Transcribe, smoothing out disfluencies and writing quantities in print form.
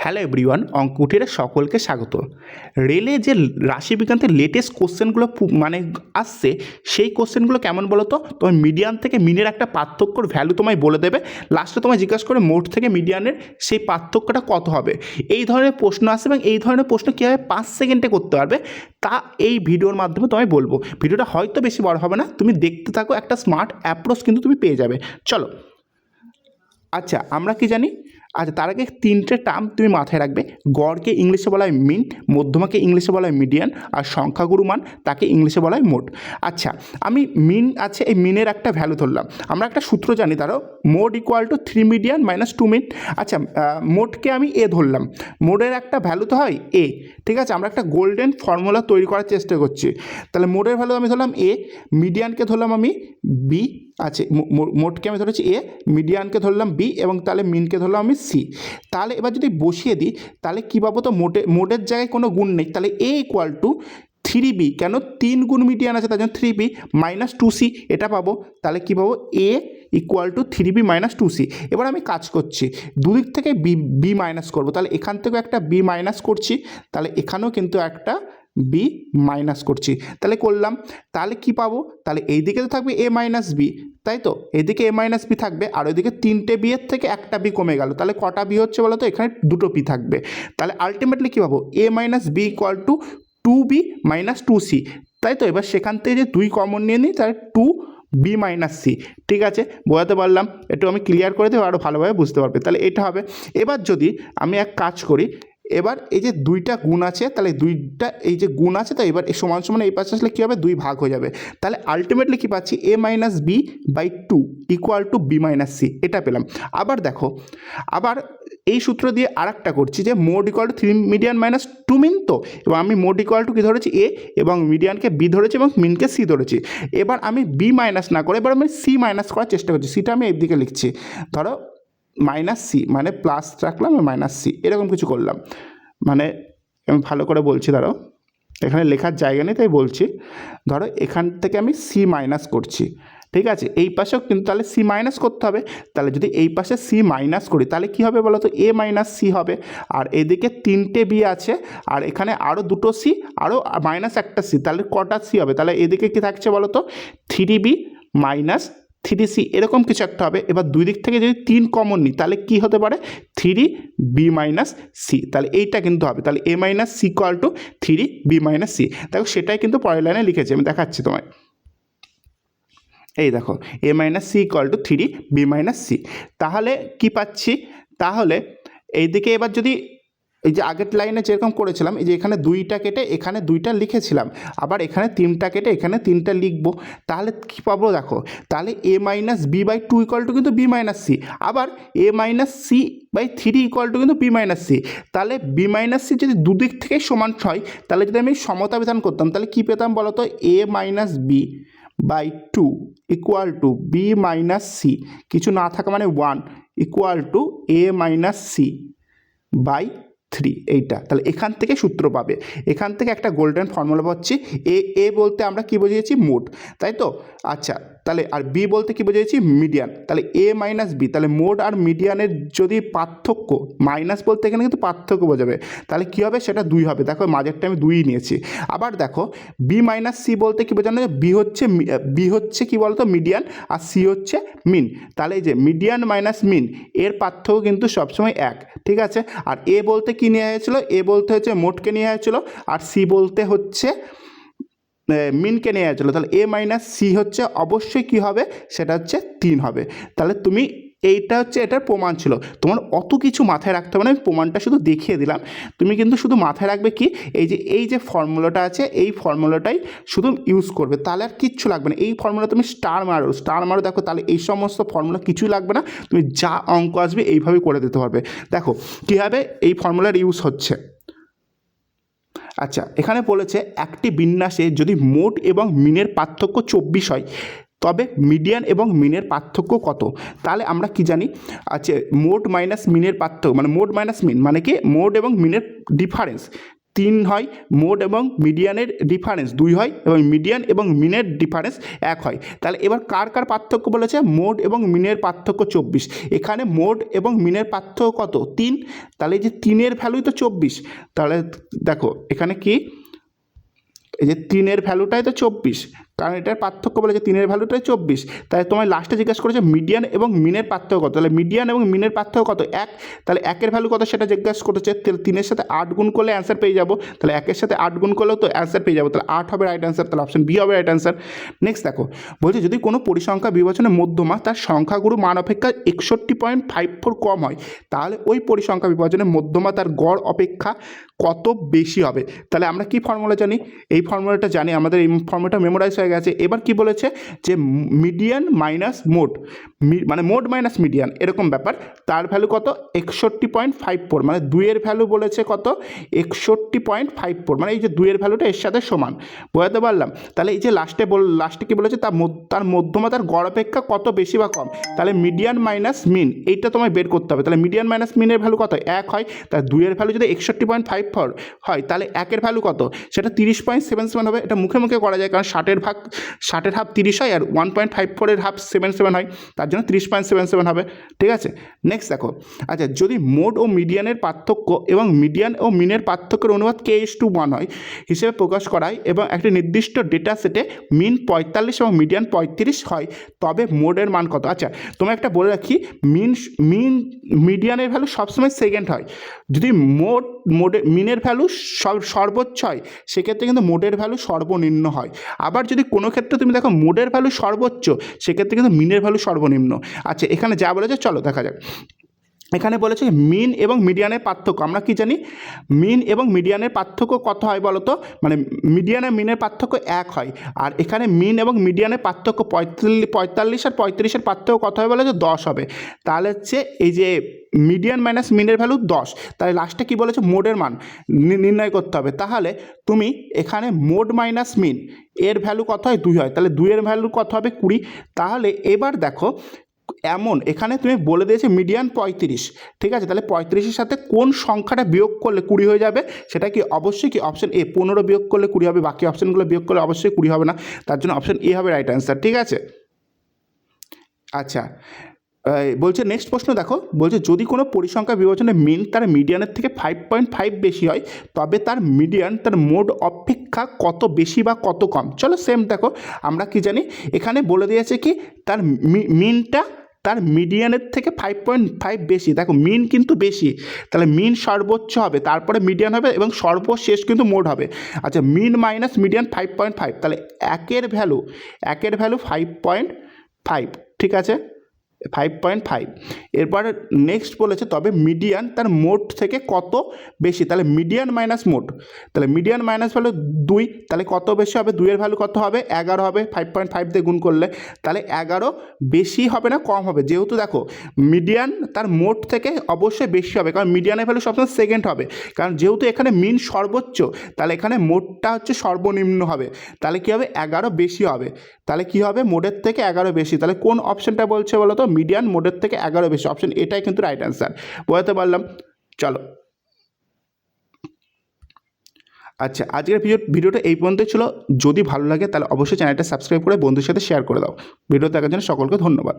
Hello everyone, অঙ্কউঠিরে সকলকে স্বাগত। রেলে যে রাশিবিজ্ঞানের লেটেস্ট কোশ্চেনগুলো মানে আসছে, সেই কোশ্চেনগুলো কেমন বলো তো? তোমার মিডিয়ান থেকে মিনের একটা পার্থক্যর ভ্যালু তোমায় বলে দেবে, লাস্টে তোমায় জিজ্ঞাসা করে মোড থেকে মিডিয়ানের সেই পার্থক্যটা কত হবে। এই ধরনের প্রশ্ন আসে এবং এই ধরনের প্রশ্ন কীভাবে 5 সেকেন্ডে করতে পারবে তা এই ভিডিওর মাধ্যমে তোমায় বলবো। ভিডিওটা হয়তো বেশি বড় হবে না, তুমি দেখতে থাকো, একটা স্মার্ট অ্যাপ্রোচ কিন্তু তুমি পেয়ে যাবে। চলো, আচ্ছা আমরা কি জানি? আচ্ছা, তার আগে তিনটে টার্ম তুমি মাথায় রাখবে। গড়কে ইংলিশে বলা হয় মিন, মধ্যমাকে ইংলিশে বলা হয় মিডিয়ান, আর সংখ্যাগুরু মান তাকে ইংলিশে বলা হয় মোড। আচ্ছা, আমি মিন আছে, এই মিনের একটা ভ্যালু ধরলাম। আমরা একটা সূত্র জানি, তারও mode equal to 3 median minus 2 মিন। আচ্ছা, মোডকে আমি এ ধরলাম, মোডের একটা ভ্যালু তো হয় এ। ঠিক আছে, আমরা একটা গোল্ডেন ফর্মুলা তৈরি করার চেষ্টা করছি। তাহলে মোডের ভ্যালু আমি ধরলাম এ, মিডিয়ানকে ধরলাম আমি বি। আচ্ছা, মোডকে আমি ধরেছি এ, মিডিয়ানকে ধরলাম বি, এবং তাহলে মিনকে ধরলাম আমি সি। তাহলে এবার যদি বসিয়ে দিই তাহলে কী পাবো? তো মোডের জায়গায় কোনো গুণ নেই, তাহলে এ ইকুয়াল টু 3b, কেন 3 গুণ মিডিয়ান আছে তার জন্য 3b মাইনাস 2c এটা পাবো। তাহলে কী পাবো? A equal to 3b minus 2c। এবার আমি কাজ করছি, দুদিক থেকে বি মাইনাস করবো, তাহলে এখান থেকেও একটা বি মাইনাস করছি, তাহলে এখানেও কিন্তু একটা বি মাইনাস করছি। তাহলে করলাম, তাহলে কি পাবো? তাহলে এই দিকে তো থাকবে এ মাইনাস বি, তাই তো? এদিকে এ মাইনাস বি থাকবে, আর ওইদিকে তিনটে বি এর থেকে একটা বি কমে গেল, তাহলে কটা বি হচ্ছে বলো তো? এখানে দুটো বি থাকবে। তাহলে আলটিমেটলি কী পাবো? A minus B equal to 2b minus 2c, তাই তো? এবার সেখান থেকে যে 2 কমন নিয়ে নিই, তাহলে 2b মাইনাস সি। ঠিক আছে, বোঝাতে পারলাম? একটু আমি ক্লিয়ার করে দেবো, আরও ভালোভাবে বুঝতে পারবে। তাহলে এটা হবে। এবার যদি আমি এক কাজ করি, এবার এই যে দুইটা গুণ আছে, তাহলে দুইটা এই যে গুণ আছে, তো এবার সমান সমান এই পাশে আসলে কী হবে? 2 ভাগ হয়ে যাবে। তাহলে আলটিমেটলি কী পাচ্ছি? A minus B by 2 equal to B minus C, এটা পেলাম। আবার দেখো, আবার এই সূত্র দিয়ে আর একটা করছি যে mode equal to 3 median minus 2 মিন, তো এবং আমি মোড ইকুয়াল টু কী ধরেছি? এ, এবং মিডিয়ানকে বি ধরেছি এবং মিনকে সি ধরেছি। এবার আমি বি মাইনাস না করে এবার আমি সি মাইনাস করার চেষ্টা করছি। সিটা আমি এই দিকে লিখছি, ধরো মাইনাস সি, মানে প্লাস রাখলাম মাইনাস সি, এরকম কিছু করলাম। মানে আমি ভালো করে বলছি, দাঁড়াও, এখানে লেখার জায়গা নেই তাই বলছি। ধরো এখান থেকে আমি সি মাইনাস করছি, ঠিক আছে? এই পাশেও কিন্তু তাহলে সি মাইনাস করতে হবে। তাহলে যদি এই পাশে সি মাইনাস করি তাহলে কী হবে বলো তো? এ মাইনাস সি হবে। আর এদিকে তিনটে বি আছে, আর এখানে আরও দুটো সি, আরও মাইনাস একটা সি, তাহলে কটা সি হবে? তাহলে এদিকে কী থাকছে বলো তো? 3b মাইনাস 3c, এরকম কিছু একটা হবে। এবার দুই দিক থেকে যদি 3 কমন নিই তাহলে কী হতে পারে? 3b মাইনাস সি, তাহলে এইটা কিন্তু হবে। তাহলে A minus C equal to 3b minus C. দেখো সেটাই কিন্তু পরের লাইনে লিখেছি, আমি দেখাচ্ছি তোমায়। এই দেখো, A minus C equal to 3b minus C. তাহলে কি পাচ্ছি? তাহলে এইদিকে এবার যদি এই যে আগের লাইনে যেরকম করেছিলাম, এই যে এখানে 2টা কেটে এখানে 2টা লিখেছিলাম, আবার এখানে 3টা কেটে এখানে 3টা লিখবো, তাহলে কী পাবো? দেখো, তাহলে A minus B by 2 equal to কিন্তু বি মাইনাস সি, আবার A minus C by 3 equal to কিন্তু বি মাইনাস সি। তাহলে বি মাইনাস সি যদি দুদিক থেকে সমান হয়, তাহলে যদি আমি সমতা বিধান করতাম তাহলে কী পেতাম বলো তো? A minus B by 2 equal to B minus C, কিছু না থাকা মানে 1, equal to A minus C by 3, এইটা। তাহলে এখান থেকে সূত্র পাবে, এখান থেকে একটা গোল্ডেন ফর্মুলা পাচ্ছি। এ বলতে আমরা কি বুঝিয়েছি? মোড, তাই তো? আচ্ছা, তাহলে আর বি বলতে কি বুঝিয়েছি? মিডিয়ান। তাহলে এ মাইনাস বি, তাহলে মোড আর মিডিয়ানের যদি পার্থক্য, মাইনাস বলতে এখানে কিন্তু পার্থক্য বোঝাবে, তাহলে কী হবে? সেটা 2 হবে। দেখো মাঝেরটা আমি 2ই নিয়েছি। আবার দেখো, বি মাইনাস সি বলতে কী বোঝানো? বি হচ্ছে কি বলতো? মিডিয়ান, আর সি হচ্ছে মিন। তাহলে এই যে মিডিয়ান মাইনাস মিন, এর পার্থক্য কিন্তু সবসময় 1, ঠিক আছে? আর এ বলতে কি নিয়ে হয়েছিল? এ বলতে হচ্ছে মোটকে নিয়ে হয়েছিল, আর সি বলতে হচ্ছে মিনকে নিয়ে হয়েছিল। তাহলে এ মাইনাস সি হচ্ছে অবশ্যই কী হবে? সেটা হচ্ছে 3 হবে। তাহলে তুমি এইটা হচ্ছে এটার প্রমাণ ছিল। তোমার অত কিছু মাথায় রাখতে হবে না, আমি প্রমাণটা শুধু দেখিয়ে দিলাম। তুমি কিন্তু শুধু মাথায় রাখবে কি, এই যে ফর্মুলাটা আছে, এই ফর্মুলাটাই শুধু ইউজ করবে, তাহলে আর কিচ্ছু লাগবে না। এই ফর্মুলা তুমি স্টার মারো, দেখো, তাহলে এই সমস্ত ফর্মুলা কিছুই লাগবে না, তুমি যা অঙ্ক আসবে এইভাবেই করে দিতে পারবে। দেখো কীভাবে এই ফর্মুলার ইউজ হচ্ছে। আচ্ছা, এখানে বলেছে একটি বিন্যাসে যদি মোড এবং মিনের পার্থক্য 24 হয় তবে মিডিয়ান এবং মিনের পার্থক্য কত? তাহলে আমরা কি জানি? আচ্ছা, মোড মাইনাস মিনের পার্থক্য মানে মোড মাইনাস মিন, মানে কি? মোড এবং মিনের ডিফারেন্স 3 হয়, মোড এবং মিডিয়ানের ডিফারেন্স 2 হয় এবং মিডিয়ান এবং মিনের ডিফারেন্স 1 হয়। তাহলে এবার কার কার পার্থক্য বলেছে? মোড এবং মিনের পার্থক্য 24। এখানে মোড এবং মিনের পার্থক্য কত? 3। তাহলে এই যে 3-এর ভ্যালুই তো 24। তাহলে দেখো এখানে কি, এই যে 3-এর ভ্যালুটাই তো 24, কারণ এটার পার্থক্য বলে যে 3-এর ভ্যালুটাই 24। তাই তোমায় লাস্টে জিজ্ঞাসা করেছে মিডিয়ান এবং মিনের পার্থক্য কত। তাহলে মিডিয়ান এবং মিনের পার্থক্য কত? 1। তাহলে 1-এর ভ্যালু কত সেটা জিজ্ঞাসা করেছে। তাহলে 3-এর সাথে 8 গুণ করলে অ্যান্সার পেয়ে যাবো। তাহলে 1-এর সাথে 8 গুণ করলেও তো অ্যান্সার পেয়ে যাবো। তাহলে 8 হবে রাইট অ্যান্সার। তাহলে অপশন বি হবে রাইট অ্যান্সার। নেক্সট দেখো, বলছে যদি কোনো পরিসংখ্যা বিভাজনের মধ্যমা তার সংখ্যাগুরু মান অপেক্ষা 61.54 কম হয়, তাহলে ওই পরিসংখ্যা বিভাজনের মধ্যমা তার গড় অপেক্ষা কত বেশি হবে। তাহলে আমরা কি ফর্মুলা জানি? এই ফর্মুলাটা জানি, আমাদের এই ফর্মুলাটা মেমোরাইজ হয়ে গেছে। এবার কি বলেছে যে মিডিয়ান মাইনাস মোড, মানে মোড মাইনাস মিডিয়ান এরকম ব্যাপার, তার ভ্যালু কত? 61.54, মানে 2-এর ভ্যালু বলেছে কত? 61.54, মানে এই যে 2-এর ভ্যালুটা এর সাথে সমান। বোঝাতে পারলাম? তাহলে এই যে লাস্টে কি বলেছে, তার মধ্যমা তার গড় অপেক্ষা কত বেশি বা কম। তাহলে মিডিয়ান মাইনাস মিন এইটা তোমায় বের করতে হবে। তাহলে মিডিয়ান মাইনাস মিনের ভ্যালু কত? 1 হয়। তাহলে 2-এর ভ্যালু যদি 61.54 হয়, তাহলে 1-এর ভ্যালু কত? সেটা 30.77 হবে। এটা মুখে মুখে করা যায়, কারণ 60-এর হাফ 30 হয়, আর 1.54-এর হাফ 77 হয়, তার জন্য 30.77 হবে। ঠিক আছে, নেক্সট দেখো। আচ্ছা, যদি মোড ও মিডিয়ানের পার্থক্য এবং মিডিয়ান ও মিনের পার্থক্যের অনুপাত k:1 হয় হিসেবে প্রকাশ করায় এবং একটি নির্দিষ্ট ডেটা সেটে মিন 45 এবং মিডিয়ান 35 হয়, তবে মোডের মান কত? আচ্ছা, তোমায় একটা বলে রাখি, মিডিয়ানের ভ্যালু সবসময় সেকেন্ড হয়। যদি মিনের ভ্যালু সর্বোচ্চ হয়, সেক্ষেত্রে কিন্তু মোডের ভ্যালু সর্বনিম্ন হয়। আবার যদি কোনো ক্ষেত্রে তুমি দেখো মোডের ভ্যালু সর্বোচ্চ, সেক্ষেত্রে কিন্তু মিনের ভ্যালু সর্বনিম্ন। আচ্ছা, এখানে যা বলেছে চলো দেখা যাক। এখানে বলেছে মিন এবং মিডিয়ানের পার্থক্য। আমরা কি জানি? মিন এবং মিডিয়ানের পার্থক্য কত হয় বলো তো? মানে মিডিয়ান আর মিনের পার্থক্য 1 হয়। আর এখানে মিন এবং মিডিয়ানের পার্থক্য 45 আর 35-এর পার্থক্য কত হয় বলে যে 10 হবে। তাহলে হচ্ছে এই যে মিডিয়ান মাইনাস মিনের ভ্যালু 10। তাহলে লাস্টে কি বলেছে? মোডের মান নির্ণয় করতে হবে। তাহলে তুমি এখানে মোড মাইনাস মিন এর ভ্যালু কত হয়? 2 হয়। তাহলে 2-এর ভ্যালু কত হবে? 20। তাহলে এবার দেখো, এমন এখানে তুমি বলে দিয়েছে মিডিয়ান 35, ঠিক আছে। তাহলে 35-এর সাথে কোন সংখ্যাটা বিয়োগ করলে 20 হয়ে যাবে? সেটা কি অবশ্যই কি অপশন এ, 15 বিয়োগ করলে 20 হবে। বাকি অপশনগুলো বিয়োগ করলে অবশ্যই 20 হবে না, তার জন্য অপশন এ হবে রাইট অ্যান্সার। ঠিক আছে। আচ্ছা, বলছে নেক্সট প্রশ্ন দেখো, বলছে যদি কোনো পরিসংখ্যা বিভাজনে মিন তার মিডিয়ানের থেকে 5.5 বেশি হয়, তবে তার মিডিয়ান তার মোড অপেক্ষা কত বেশি বা কত কম। চলো সেম দেখো, আমরা কি জানি? এখানে বলে দিয়েছে কি তার মিনটা তার মিডিয়ানের থেকে 5.5 বেশি। দেখো মিন কিন্তু বেশি, তাহলে মিন সর্বোচ্চ হবে, তারপরে মিডিয়ান হবে এবং সর্বশেষ কিন্তু মোড হবে। আচ্ছা, মিন মাইনাস মিডিয়ান 5.5, তাহলে একের ভ্যালু 5.5, ঠিক আছে, 5.5। এরপরে নেক্সট বলেছে তবে মিডিয়ান তার মোড থেকে কত বেশি। তাহলে মিডিয়ান মাইনাস মোড, তাহলে মিডিয়ান মাইনাস ভ্যালু 2, তাহলে কত বেশি হবে? 2-এর ভ্যালু কত হবে? 11 হবে 5.5 দিয়ে গুণ করলে। তাহলে 11 বেশি হবে না কম হবে? যেহেতু দেখো মিডিয়ান তার মোড থেকে অবশ্যই বেশি হবে, কারণ মিডিয়ানের ভ্যালু সবসময় সেকেন্ড হবে, কারণ যেহেতু এখানে মিন সর্বোচ্চ, তাহলে এখানে মোডটা হচ্ছে সর্বনিম্ন হবে। তাহলে কী হবে? 11 বেশি হবে। তাহলে কী হবে? মোডের থেকে 11 বেশি। তাহলে কোন অপশনটা বলছে বলো তো? মিডিয়ান মোডের থেকে 11 বেশি। অপশন এটাই কিন্তু রাইট অ্যান্সার। বোঝাতে পারলাম? চলো, আচ্ছা, আজকের ভিডিওটা এই পর্যন্তই ছিল। যদি ভালো লাগে তাহলে অবশ্যই চ্যানেলটা সাবস্ক্রাইব করে বন্ধুদের সাথে শেয়ার করে দাও। ভিডিও দেখার জন্য সকলকে ধন্যবাদ।